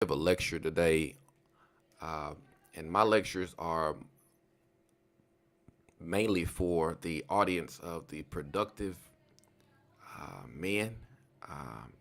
Give a lecture today, uh, and my lectures are mainly for the audience of the productive men, um,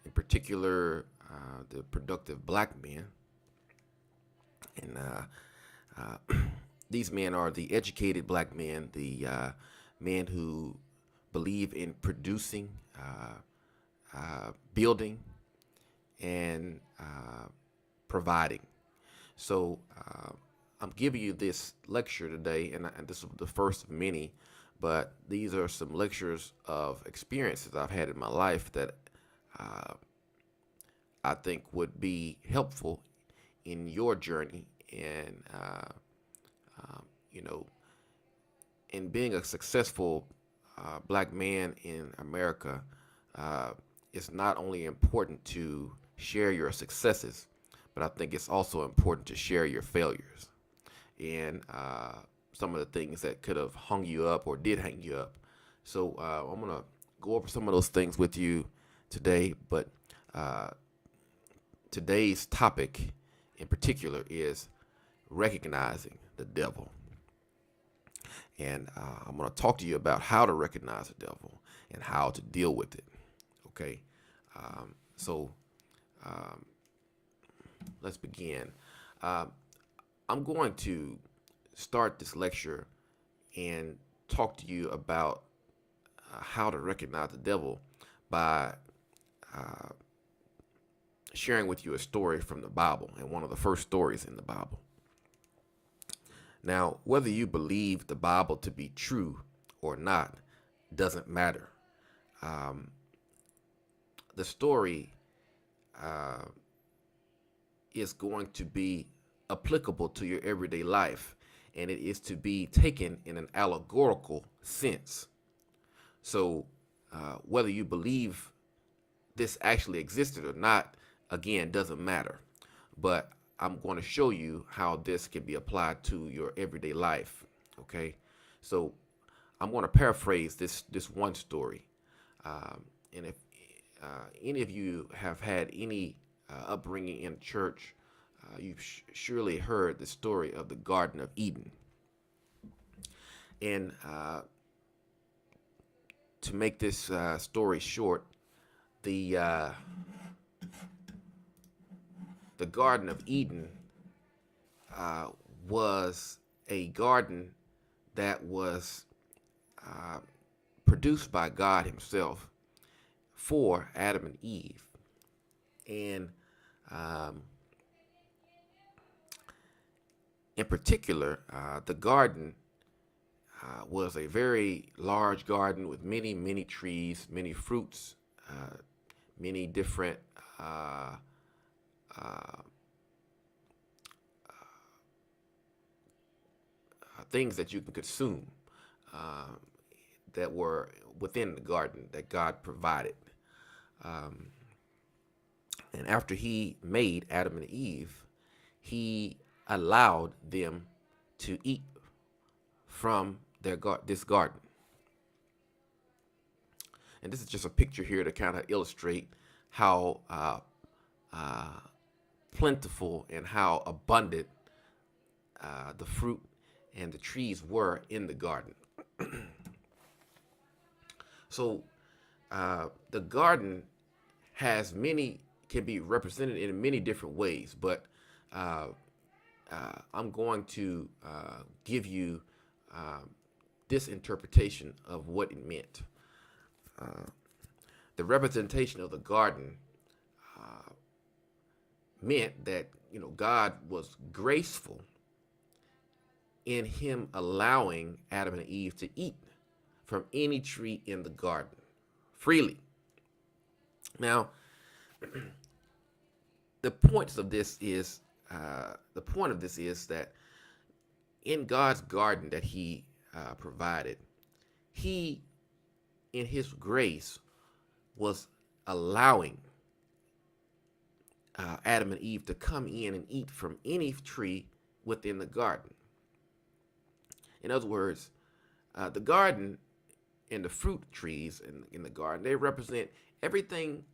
in particular, the productive black men. And these men are the educated black men, the men who believe in producing, building, and providing. So I'm giving you this lecture today, and this is the first of many, but these are some lectures of experiences I've had in my life that uh, I think would be helpful in your journey and, you know, in being a successful black man in America. uh, it's not only important to share your successes, but I think it's also important to share your failures and some of the things that could have hung you up or did hang you up. So I'm gonna go over some of those things with you today. But uh, today's topic in particular is recognizing the devil. And I'm going to talk to you about how to recognize the devil and how to deal with it. Okay. So um, let's begin. Uh, I'm going to start this lecture and talk to you about how to recognize the devil by uh, sharing with you a story from the Bible, and one of the first stories in the Bible. Now, whether you believe the Bible to be true or not doesn't matter. Um, the story uh, is going to be applicable to your everyday life, and it is to be taken in an allegorical sense. So, whether you believe this actually existed or not, again, doesn't matter. But I'm going to show you how this can be applied to your everyday life. Okay, so I'm going to paraphrase this one story, and if any of you have had any upbringing in church, you've surely heard the story of the Garden of Eden. And to make this story short, the uh, the Garden of Eden uh, was a garden that was uh, produced by God Himself for Adam and Eve. And um, in particular, the garden was a very large garden with many, many trees, many fruits, uh, many different uh, uh, things that you can consume uh, that were within the garden that God provided. Um, and after He made Adam and Eve, He allowed them to eat from this garden. And this is just a picture here to kind of illustrate how uh, plentiful and how abundant the fruit and the trees were in the garden. So the garden has many, can be represented in many different ways, but uh, I'm going to give you uh, this interpretation of what it meant. The representation of the garden meant that God was graceful in Him allowing Adam and Eve to eat from any tree in the garden freely. Now, the point of this is that in God's garden that He provided, He, in His grace, was allowing Adam and Eve to come in and eat from any tree within the garden. In other words, the garden and the fruit trees in the garden, they represent everything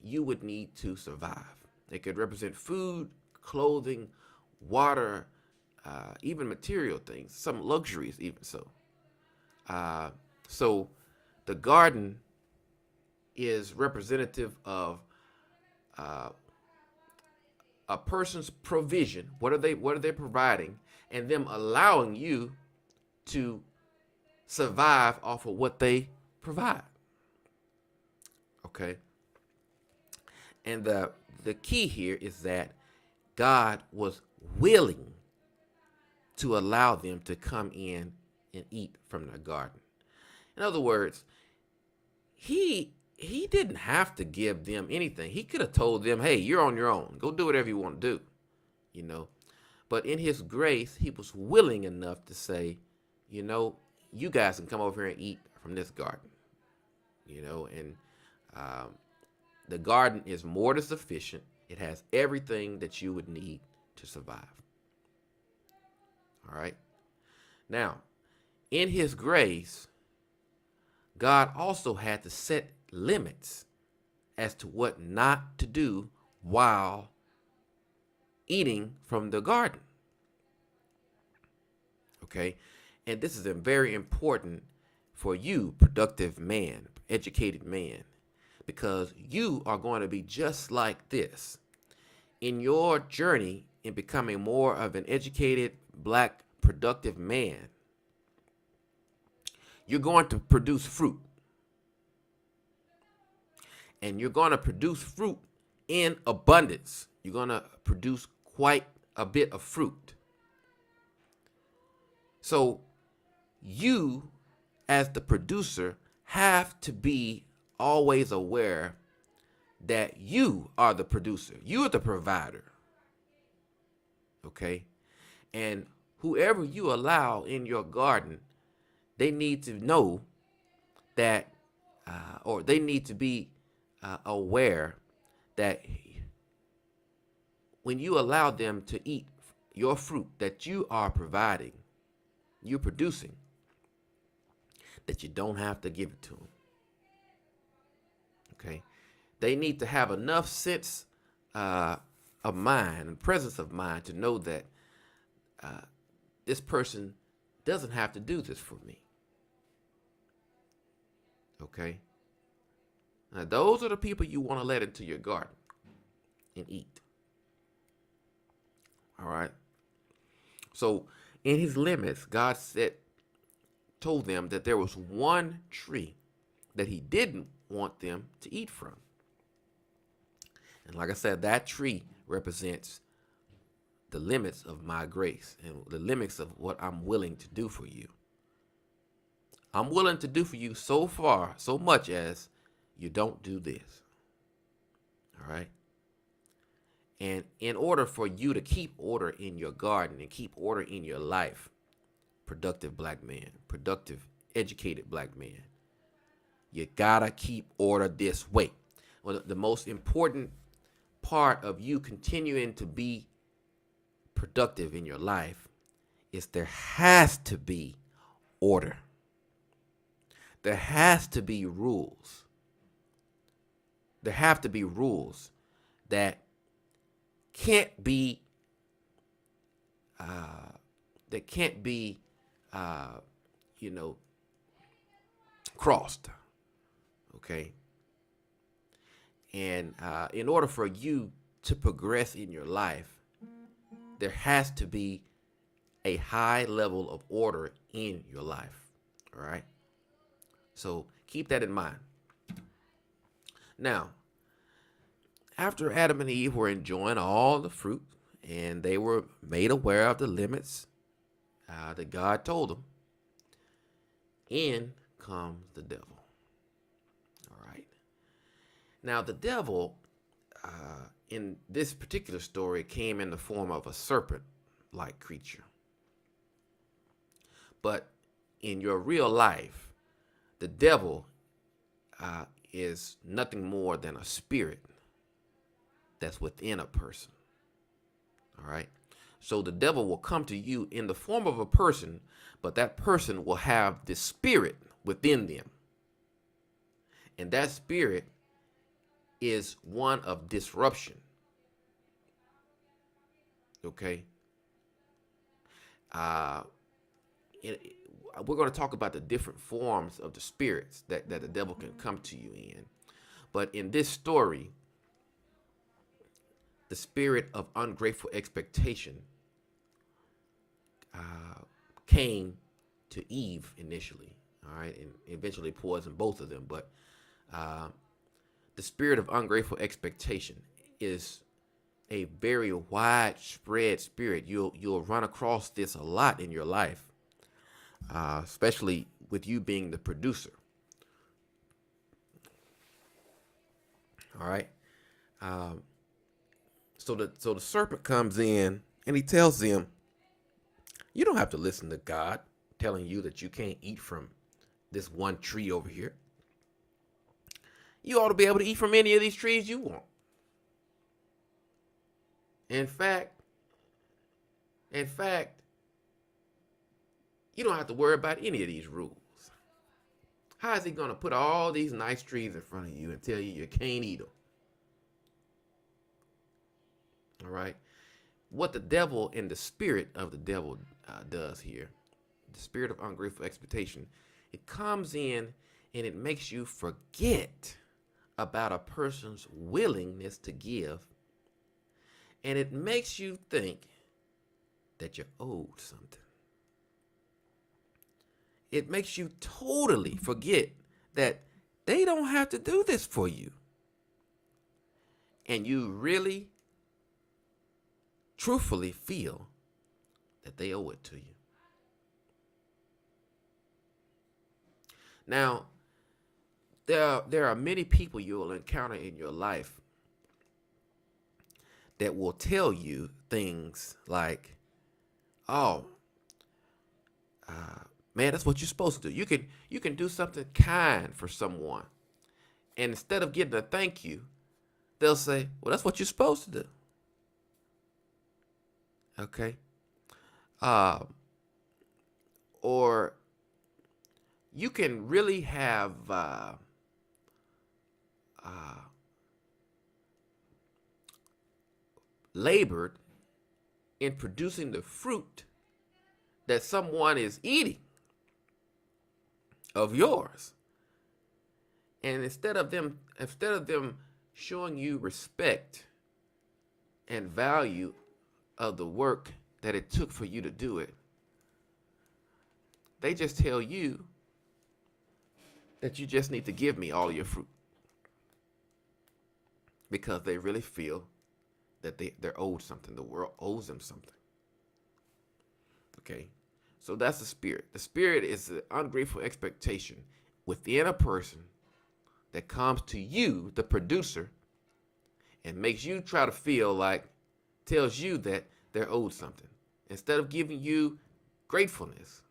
you would need to survive. They could represent food, clothing, water, even material things, some luxuries, even so. So the garden is representative of uh, a person's provision. What are they providing, and them allowing you to survive off of what they provide. Okay. And the key here is that God was willing to allow them to come in and eat from their garden. In other words, he didn't have to give them anything. He could have told them, "Hey, you're on your own. Go do whatever you want to do." You know. But in his grace, he was willing enough to say, you guys can come over here and eat from this garden. And um, the garden is more than sufficient. It has everything that you would need to survive. All right. Now, in his grace, God also had to set limits as to what not to do while eating from the garden. Okay. And this is very important for you, productive man, educated man, because you are going to be just like this. In your journey in becoming more of an educated, black, productive man, you're going to produce fruit. And you're going to produce fruit in abundance. You're going to produce quite a bit of fruit. So you, as the producer, have to be always aware that you are the producer. You are the provider. Okay? And whoever you allow in your garden, they need to know that, or they need to be aware that when you allow them to eat your fruit that you are providing, you're producing, that you don't have to give it to them. Okay? They need to have enough sense of mind and presence of mind to know that this person doesn't have to do this for me. Okay? Now, those are the people you want to let into your garden and eat. All right? So, in his limits, God told them that there was one tree that he didn't want them to eat from. And like I said, that tree represents the limits of my grace and the limits of what I'm willing to do for you. I'm willing to do for you so far, so much as you don't do this. All right? And in order for you to keep order in your garden and keep order in your life, productive black man, productive, educated black man, you gotta keep order this way. Well, the most important part of you continuing to be productive in your life is there has to be order. There has to be rules. There have to be rules that can't be crossed. Okay. And in order for you to progress in your life, there has to be a high level of order in your life. All right. So keep that in mind. Now, after Adam and Eve were enjoying all the fruit and they were made aware of the limits that God told them, in comes the devil. All right. Now, the devil, in this particular story, came in the form of a serpent-like creature. But in your real life, the devil is nothing more than a spirit that's within a person. All right. So the devil will come to you in the form of a person, but that person will have the spirit within them. And that spirit is one of disruption. Okay. Uh, it, we're going to talk about the different forms of the spirits that the devil can come to you in. But in this story, the spirit of ungrateful expectation uh, came to Eve initially, all right, and eventually poisoned both of them. But uh, the spirit of ungrateful expectation is a very widespread spirit. You'll run across this a lot in your life, especially with you being the producer. All right. Um, so the serpent comes in and he tells them, you don't have to listen to God telling you that you can't eat from this one tree over here. You ought to be able to eat from any of these trees you want. In fact, in fact, you don't have to worry about any of these rules. How is he going to put all these nice trees in front of you and tell you you can't eat them? All right. What the devil and the spirit of the devil does here, the spirit of ungrateful expectation, it comes in and it makes you forget about a person's willingness to give, and it makes you think that you're owed something. It makes you totally forget that they don't have to do this for you. And you really, truthfully feel that they owe it to you. Now, there are many people you will encounter in your life that will tell you things like, "Oh, man, that's what you're supposed to do. You can do something kind for someone, and instead of getting a thank you, they'll say, well, that's what you're supposed to do." Okay. Uh, or you can really have uh, labored in producing the fruit that someone is eating of yours, and instead of them showing you respect and value of the work that it took for you to do it, they just tell you that you just need to give me all of your fruit, because they really feel that they're owed something. The world owes them something. Okay? So that's the spirit. The spirit is the ungrateful expectation within a person that comes to you, the producer, and makes you try to feel like, tells you that they're owed something. Instead of giving you gratefulness,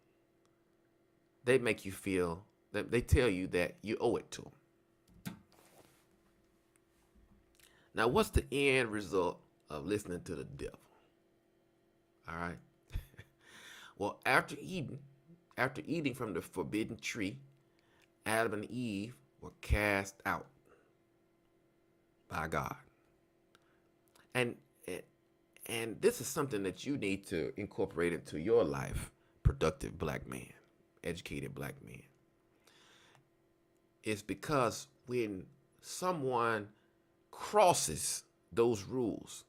they make you feel that they tell you that you owe it to them. Now, what's the end result of listening to the devil? All right. Well, after eating from the forbidden tree, Adam and Eve were cast out by God. And and this is something that you need to incorporate into your life, productive black man, educated black man. It's because when someone crosses those rules,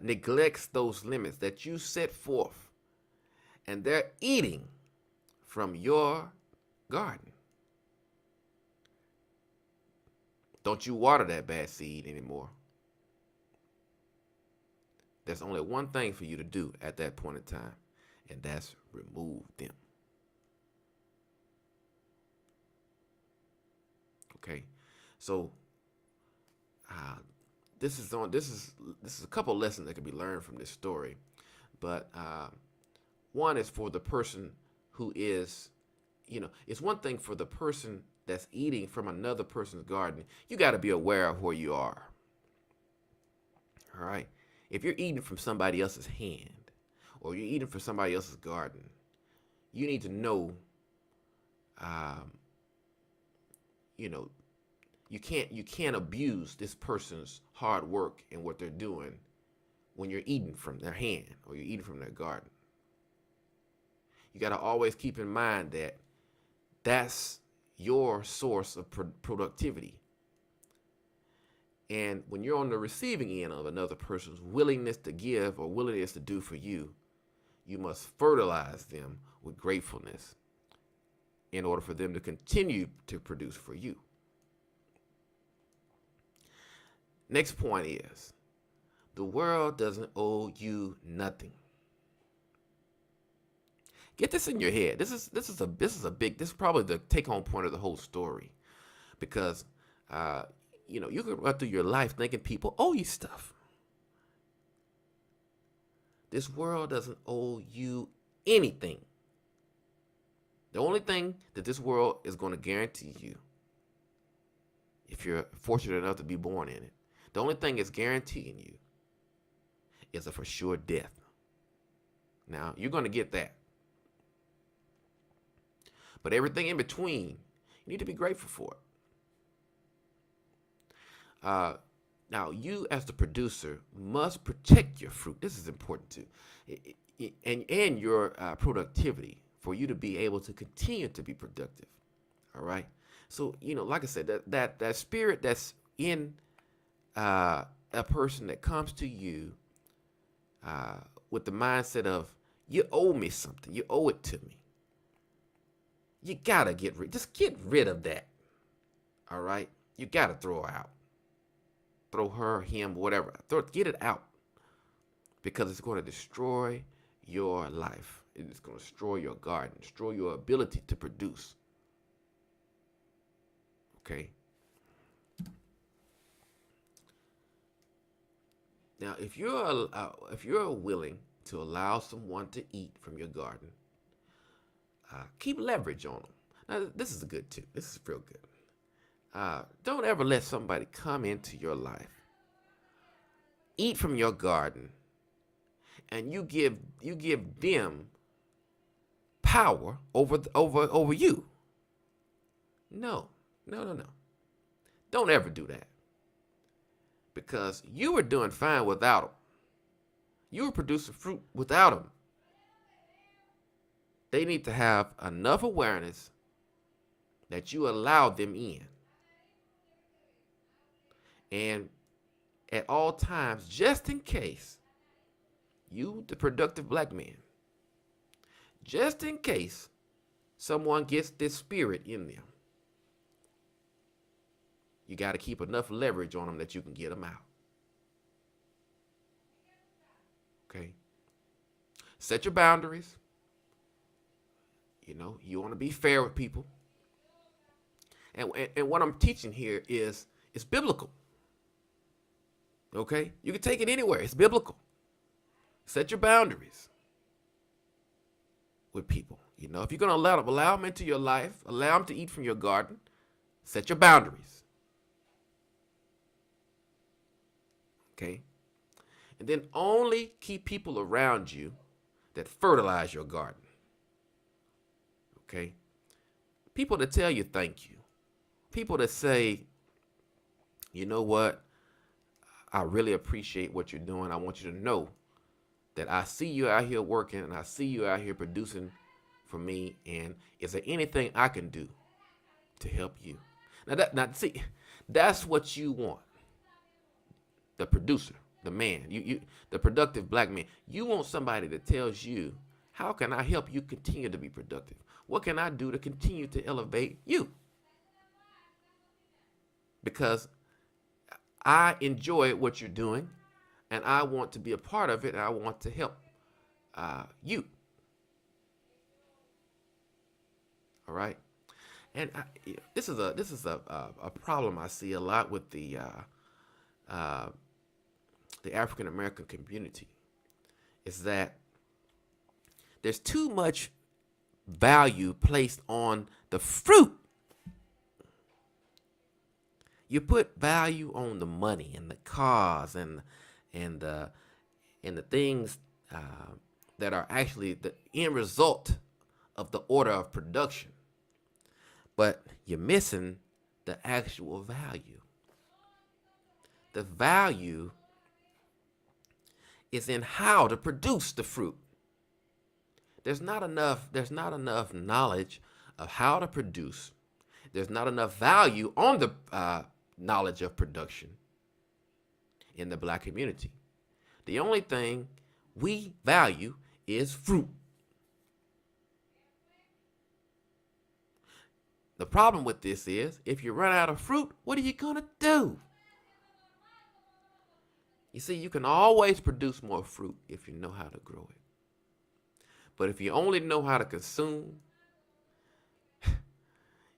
neglects those limits that you set forth, and they're eating from your garden, don't you water that bad seed anymore. There's only one thing for you to do at that point in time, and that's remove them. Okay, so this is a couple of lessons that can be learned from this story, but one is for the person who is, it's one thing for the person that's eating from another person's garden. You got to be aware of where you are. All right, if you're eating from somebody else's hand, or you're eating from somebody else's garden, you need to know, um, you know, you can't abuse this person's hard work and what they're doing when you're eating from their hand or you're eating from their garden. You got to always keep in mind that that's your source of productivity. And when you're on the receiving end of another person's willingness to give or willingness to do for you, you must fertilize them with gratefulness in order for them to continue to produce for you. Next point is, the world doesn't owe you nothing. Get this in your head. This is probably the take-home point of the whole story, because you can run through your life thinking people owe you stuff. This world doesn't owe you anything. The only thing that this world is going to guarantee you, if you're fortunate enough to be born in it, the only thing it's guaranteeing you is a for sure death. Now, you're going to get that. But everything in between, you need to be grateful for it. Now, you as the producer must protect your fruit. This is important too, and your productivity for you to be able to continue to be productive. All right. So like I said, that spirit that's in a person that comes to you with the mindset of, you owe me something, you owe it to me. You gotta get rid of that. All right. You gotta throw her out. Throw her, him, whatever. Get it out, because it's going to destroy your life. It's going to destroy your garden, destroy your ability to produce. Okay. Now, if you're willing to allow someone to eat from your garden, keep leverage on them. Now, this is a good tip. This is real good. Don't ever let somebody come into your life, eat from your garden, and you give them power over you. No. Don't ever do that, because you were doing fine without them. You were producing fruit without them. They need to have enough awareness that you allow them in. And at all times, just in case, you, the productive black man, just in case someone gets this spirit in them, you got to keep enough leverage on them that you can get them out. Okay? Set your boundaries. You want to be fair with people. And what I'm teaching here is biblical. Okay? You can take it anywhere. It's biblical. Set your boundaries with people. If you're going to allow them into your life, allow them to eat from your garden, set your boundaries. Okay? And then only keep people around you that fertilize your garden. Okay? People that tell you thank you. People that say, you know what? I really appreciate what you're doing. I want you to know that I see you out here working, and I see you out here producing for me. And is there anything I can do to help you? Now, see, that's what you want. The producer, the man, the productive black man. You want somebody that tells you, how can I help you continue to be productive? What can I do to continue to elevate you? Because I enjoy what you're doing, and I want to be a part of it, and I want to help you. All right, and this is a problem I see a lot with the African American community, is that there's too much value placed on the fruit. You put value on the money and the cars and the things that are actually the end result of the order of production, but you're missing the actual value. The value is in how to produce the fruit. There's not enough knowledge of how to produce. There's not enough value on the knowledge of production in the black community. The only thing we value is fruit. The problem with this is if you run out of fruit, what are you going to do? You see, you can always produce more fruit if you know how to grow it. But if you only know how to consume,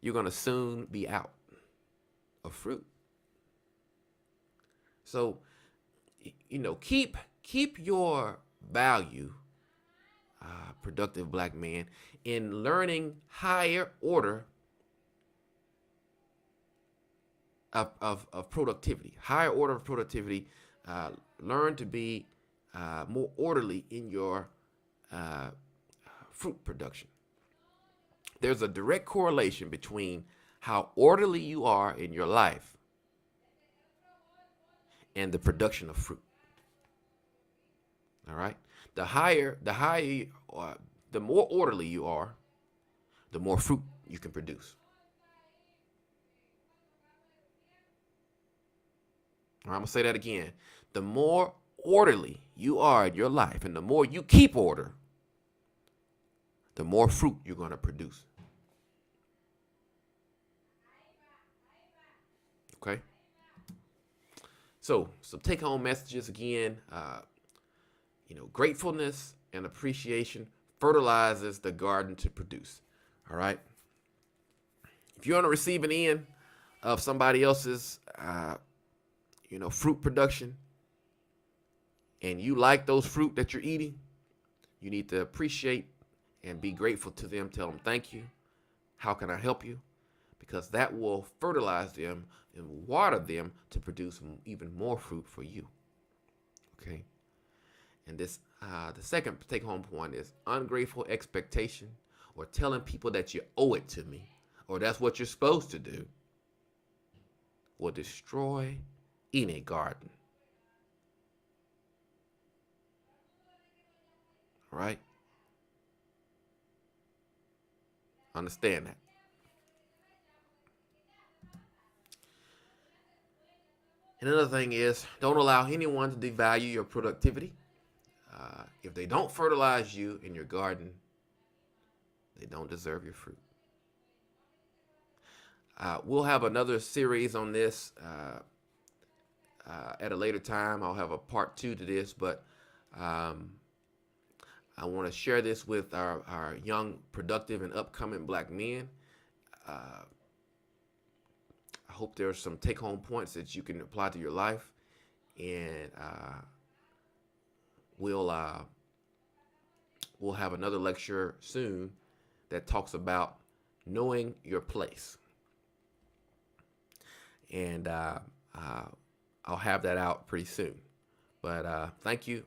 you're going to soon be out of fruit. So, keep your value, productive black man, in learning higher order of productivity, higher order of productivity. Learn to be more orderly in your fruit production. There's a direct correlation between how orderly you are in your life and the production of fruit. All right. The more orderly you are, the more fruit you can produce. All right, I'm gonna say that again. The more orderly you are in your life, and the more you keep order, the more fruit you're gonna produce. Okay. So some take-home messages again. Gratefulness and appreciation fertilizes the garden to produce. All right. If you're on the receiving end of somebody else's, fruit production, and you like those fruit that you're eating, you need to appreciate and be grateful to them. Tell them thank you. How can I help you? Because that will fertilize them and water them to produce even more fruit for you. Okay. And this, the second take-home point is ungrateful expectation, or telling people that you owe it to me, or that's what you're supposed to do, will destroy any garden. All right? Understand that. Another thing is, don't allow anyone to devalue your productivity. If they don't fertilize you in your garden, they don't deserve your fruit. We'll have another series on this at a later time. I'll have a part 2 to this, but I want to share this with our young, productive, and upcoming black men. I hope there are some take-home points that you can apply to your life, and we'll have another lecture soon that talks about knowing your place, and I'll have that out pretty soon. But thank you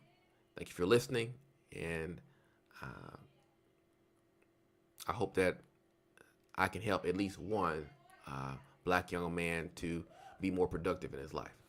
for listening, and I hope that I can help at least one black young man to be more productive in his life.